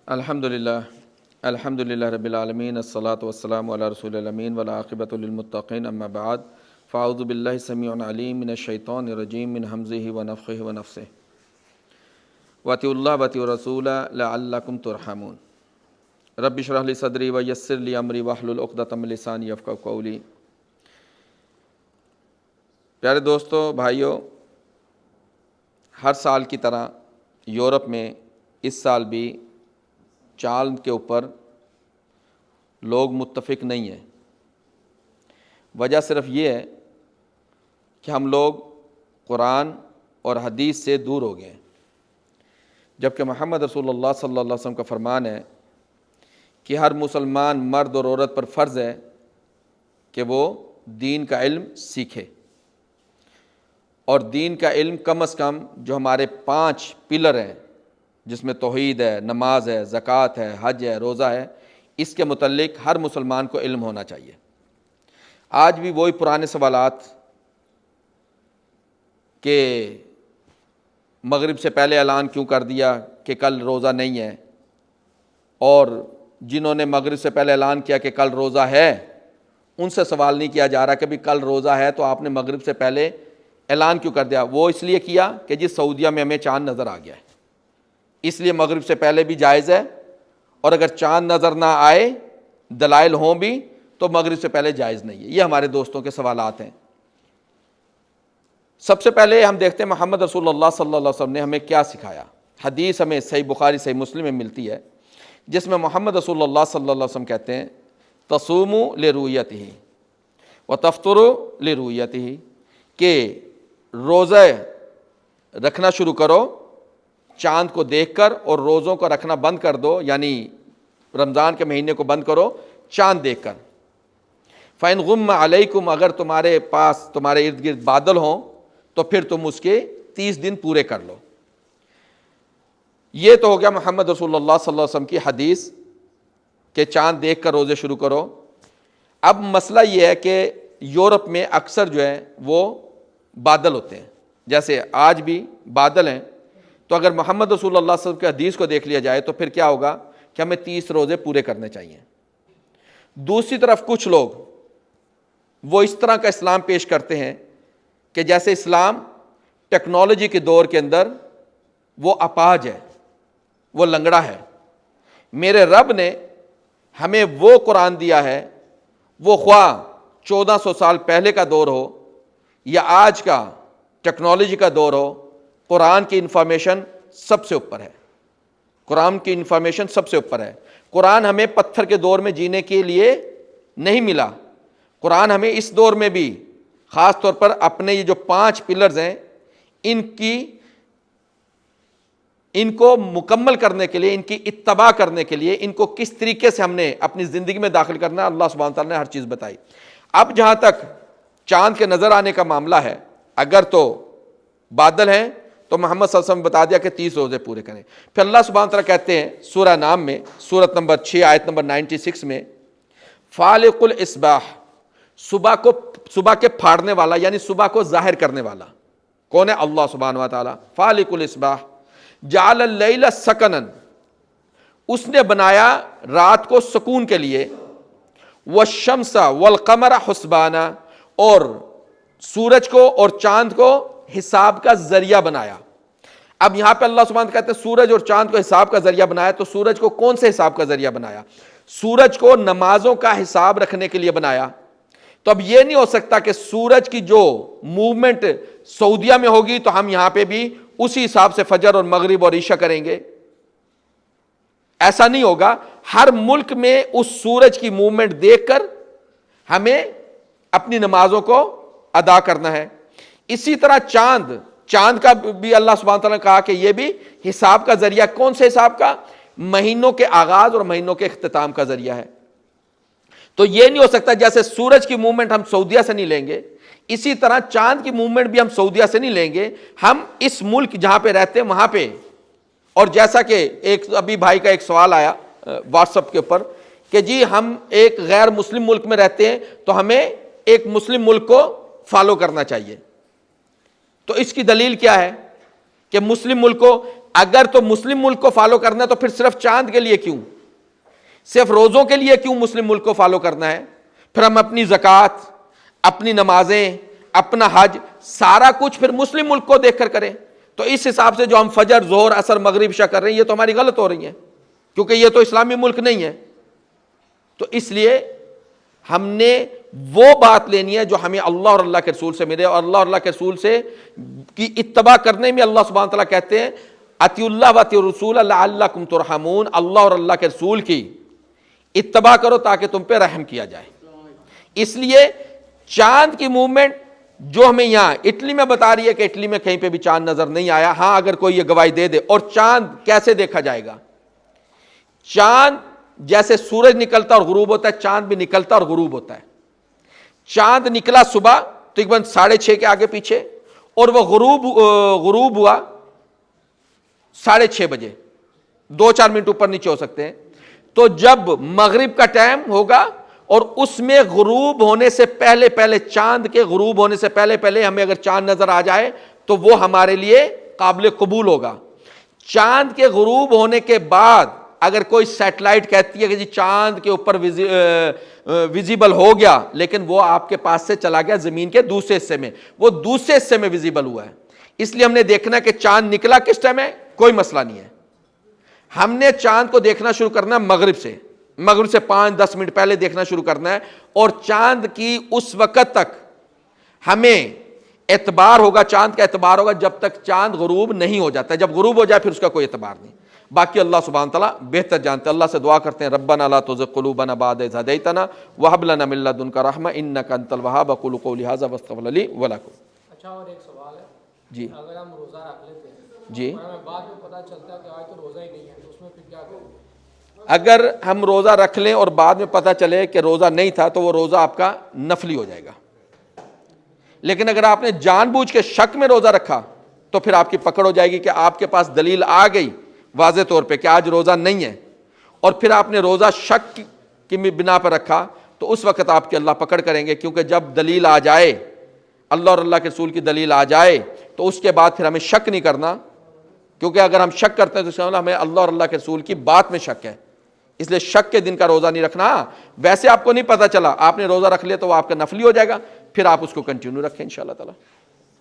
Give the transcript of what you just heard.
الحمدللہ رب العالمین الصلاۃ والسلام علی رسول الامین والعاقبۃ للمتقین اما بعد فاعوذ باللہ السمیع العلیم من الشیطان الرجیم من ہمزہ ونفخہ ونفثہ واطیعوا اللہ واطیعوا الرسول لعلکم ترحمون رب اشرح لی صدری ویسر لی امری واحلل عقدۃ من لسانی یفقہوا قولی۔ پیارے دوستو، بھائیو، ہر سال کی طرح یورپ میں اس سال بھی چاند کے اوپر لوگ متفق نہیں ہیں۔ وجہ صرف یہ ہے کہ ہم لوگ قرآن اور حدیث سے دور ہو گئے ہیں، جبکہ محمد رسول اللہ صلی اللہ علیہ وسلم کا فرمان ہے کہ ہر مسلمان مرد اور عورت پر فرض ہے کہ وہ دین کا علم سیکھے، اور دین کا علم کم از کم جو ہمارے 5 پلر ہیں، جس میں توحید ہے، نماز ہے، زکوٰۃ ہے، حج ہے، روزہ ہے، اس کے متعلق ہر مسلمان کو علم ہونا چاہیے۔ آج بھی وہی پرانے سوالات کہ مغرب سے پہلے اعلان کیوں کر دیا کہ کل روزہ نہیں ہے، اور جنہوں نے مغرب سے پہلے اعلان کیا کہ کل روزہ ہے ان سے سوال نہیں کیا جا رہا کہ بھی کل روزہ ہے تو آپ نے مغرب سے پہلے اعلان کیوں کر دیا۔ وہ اس لیے کیا کہ جی سعودیہ میں ہمیں چاند نظر آ گیا ہے، اس لیے مغرب سے پہلے بھی جائز ہے، اور اگر چاند نظر نہ آئے، دلائل ہوں بھی، تو مغرب سے پہلے جائز نہیں ہے۔ یہ ہمارے دوستوں کے سوالات ہیں۔ سب سے پہلے ہم دیکھتے ہیں محمد رسول اللہ صلی اللہ علیہ وسلم نے ہمیں کیا سکھایا۔ حدیث ہمیں صحیح بخاری صحیح مسلم میں ملتی ہے، جس میں محمد رسول اللہ صلی اللہ علیہ وسلم کہتے ہیں تصوموا لرؤیتہ وتفطروا لرؤیتہ، کہ روزہ رکھنا شروع کرو چاند کو دیکھ کر، اور روزوں کو رکھنا بند کر دو، یعنی رمضان کے مہینے کو بند کرو چاند دیکھ کر۔ فَإِنْ غُمَّ عَلَيْكُمْ، اگر تمہارے پاس تمہارے ارد گرد بادل ہوں تو پھر تم اس کے 30 دن پورے کر لو۔ یہ تو ہو گیا محمد رسول اللہ صلی اللہ علیہ وسلم کی حدیث کہ چاند دیکھ کر روزے شروع کرو۔ اب مسئلہ یہ ہے کہ یورپ میں اکثر جو ہے وہ بادل ہوتے ہیں، جیسے آج بھی بادل ہیں، تو اگر محمد رسول اللہ صلی اللہ علیہ وسلم کی حدیث کو دیکھ لیا جائے تو پھر کیا ہوگا کہ ہمیں 30 روزے پورے کرنے چاہیے۔ دوسری طرف کچھ لوگ وہ اس طرح کا اسلام پیش کرتے ہیں کہ جیسے اسلام ٹیکنالوجی کے دور کے اندر وہ اپاہج ہے، وہ لنگڑا ہے۔ میرے رب نے ہمیں وہ قرآن دیا ہے، وہ خواہ 1400 سال پہلے کا دور ہو یا آج کا ٹیکنالوجی کا دور ہو، قرآن کی انفارمیشن سب سے اوپر ہے۔ قرآن کی انفارمیشن سب سے اوپر ہے۔ قرآن ہمیں پتھر کے دور میں جینے کے لیے نہیں ملا، قرآن ہمیں اس دور میں بھی خاص طور پر اپنے یہ جو 5 پلرز ہیں ان کو مکمل کرنے کے لیے، ان کی اتباع کرنے کے لیے، ان کو کس طریقے سے ہم نے اپنی زندگی میں داخل کرنا ہے، اللہ سبحانہ تعالیٰ نے ہر چیز بتائی۔ اب جہاں تک چاند کے نظر آنے کا معاملہ ہے، اگر تو بادل ہیں تو محمد صلی اللہ علیہ وسلم بتا دیا کہ 30 روزے پورے کریں۔ پھر اللہ سبحانہ تعالیٰ کہتے ہیں سورہ نام میں، سورت نمبر 6 آیت نمبر 96 میں، فالق الاصباح، صبح کے پھاڑنے والا، یعنی صبح کو ظاہر کرنے والا کون ہے؟ اللہ سبحانہ تعالیٰ۔ فالق الاصباح جعل اللیل سکنا، اس نے بنایا رات کو سکون کے لیے، والشمس والقمر حسبانا، اور سورج کو اور چاند کو حساب کا ذریعہ بنایا۔ اب یہاں پہ اللہ سبحانہ کہتے ہیں سورج اور چاند کو حساب کا ذریعہ بنایا، تو سورج کو کون سے حساب کا ذریعہ بنایا؟ سورج کو نمازوں کا حساب رکھنے کے لیے بنایا۔ تو اب یہ نہیں ہو سکتا کہ سورج کی جو موومنٹ سعودیہ میں ہوگی تو ہم یہاں پہ بھی اسی حساب سے فجر اور مغرب اور عشاء کریں گے، ایسا نہیں ہوگا۔ ہر ملک میں اس سورج کی موومنٹ دیکھ کر ہمیں اپنی نمازوں کو ادا کرنا ہے۔ اسی طرح چاند کا بھی اللہ سبحانہ تعالیٰ نے کہا کہ یہ بھی حساب کا ذریعہ، کون سے حساب کا؟ مہینوں کے آغاز اور مہینوں کے اختتام کا ذریعہ ہے۔ تو یہ نہیں ہو سکتا جیسے سورج کی موومنٹ ہم سعودیہ سے نہیں لیں گے، اسی طرح چاند کی موومنٹ بھی ہم سعودیہ سے نہیں لیں گے، ہم اس ملک جہاں پہ رہتے ہیں وہاں پہ۔ اور جیسا کہ ابھی بھائی کا ایک سوال آیا واٹس ایپ کے اوپر کہ جی ہم ایک غیر مسلم ملک میں رہتے ہیں تو ہمیں ایک مسلم ملک کو فالو کرنا چاہیے، تو اس کی دلیل کیا ہے کہ مسلم ملک کو اگر تو مسلم ملک کو فالو کرنا ہے تو پھر صرف چاند کے لیے کیوں، صرف روزوں کے لیے کیوں مسلم ملک کو فالو کرنا ہے؟ پھر ہم اپنی زکوٰۃ، اپنی نمازیں، اپنا حج، سارا کچھ پھر مسلم ملک کو دیکھ کر کریں۔ تو اس حساب سے جو ہم فجر، ظہر، عصر، مغرب، عشاء کر رہے ہیں یہ تو ہماری غلط ہو رہی ہیں، کیونکہ یہ تو اسلامی ملک نہیں ہے۔ تو اس لیے ہم نے وہ بات لینی ہے جو ہمیں اللہ اور اللہ کے رسول سے ملے، اور اللہ اور اللہ کے رسول سے کی اتباع کرنے میں اللہ سبحانہ تعالیٰ کہتے ہیں اطیعوا اللہ و اطیعوا الرسول لعلکم ترحمون، اللہ اور اللہ کے رسول کی اتباع کرو تاکہ تم پہ رحم کیا جائے۔ اس لیے چاند کی موومنٹ جو ہمیں یہاں اٹلی میں بتا رہی ہے کہ اٹلی میں کہیں پہ بھی چاند نظر نہیں آیا، ہاں اگر کوئی یہ گواہی دے دے، اور چاند کیسے دیکھا جائے گا؟ چاند جیسے سورج نکلتا اور غروب ہوتا ہے، چاند بھی نکلتا اور غروب ہوتا ہے۔ چاند نکلا صبح تقریباً 6:30 کے آگے پیچھے، اور وہ غروب ہوا 6:30 بجے، 2-4 منٹ اوپر نیچے ہو سکتے ہیں۔ تو جب مغرب کا ٹائم ہوگا اور اس میں غروب ہونے سے پہلے پہلے، چاند کے غروب ہونے سے پہلے پہلے ہمیں اگر چاند نظر آ جائے تو وہ ہمارے لیے قابل قبول ہوگا۔ چاند کے غروب ہونے کے بعد اگر کوئی سیٹلائٹ کہتی ہے کہ جی چاند کے اوپر ویزیبل ہو گیا، لیکن وہ آپ کے پاس سے چلا گیا زمین کے دوسرے حصے میں، وہ دوسرے حصے میں ویزیبل ہوا ہے، اس لیے ہم نے دیکھنا ہے کہ چاند نکلا کس ٹائم ہے، کوئی مسئلہ نہیں ہے۔ ہم نے چاند کو دیکھنا شروع کرنا ہے مغرب سے، مغرب سے 5-10 منٹ پہلے دیکھنا شروع کرنا ہے، اور چاند کی اس وقت تک ہمیں اعتبار ہوگا، چاند کا اعتبار ہوگا جب تک چاند غروب نہیں ہو جاتا ہے۔ جب غروب ہو جائے پھر اس کا کوئی اعتبار نہیں۔ باقی اللہ سبحانہ تعالیٰ بہتر جانتے ہیں۔ اللہ سے دعا کرتے ہیں ربنا لا تزغ قلوبنا بعد إذ هديتنا وهب لنا من لدنك رحمة إنك أنت الوهاب۔ أقول قولي هذا واستغفر لي ولكم۔ اچھا، اور ایک سوال ہے جی اگر ہم روزہ رکھ لیتے ہیں جی، اور ہمیں بعد میں پتہ چلتا ہے کہ آج تو روزہ ہی نہیں ہے، تو اس میں پھر کیا کریں؟ اگر ہم روزہ رکھ لیں اور بعد میں پتہ چلے کہ روزہ نہیں تھا تو وہ روزہ آپ کا نفلی ہو جائے گا، لیکن اگر آپ نے جان بوجھ کے شک میں روزہ رکھا تو پھر آپ کی پکڑ ہو جائے گی کہ آپ کے پاس دلیل آ گئی واضح طور پہ کہ آج روزہ نہیں ہے، اور پھر آپ نے روزہ شک کی بنا پر رکھا تو اس وقت آپ کے اللہ پکڑ کریں گے، کیونکہ جب دلیل آ جائے، اللہ اور اللہ کے رسول کی دلیل آ جائے تو اس کے بعد پھر ہمیں شک نہیں کرنا، کیونکہ اگر ہم شک کرتے ہیں تو اس کا مطلب ہمیں اللہ اور اللہ کے رسول کی بات میں شک ہے، اس لیے شک کے دن کا روزہ نہیں رکھنا۔ ویسے آپ کو نہیں پتہ چلا، آپ نے روزہ رکھ لیا تو وہ آپ کا نفلی ہو جائے گا، پھر آپ اس کو کنٹینیو رکھیں انشاءاللہ تعالی۔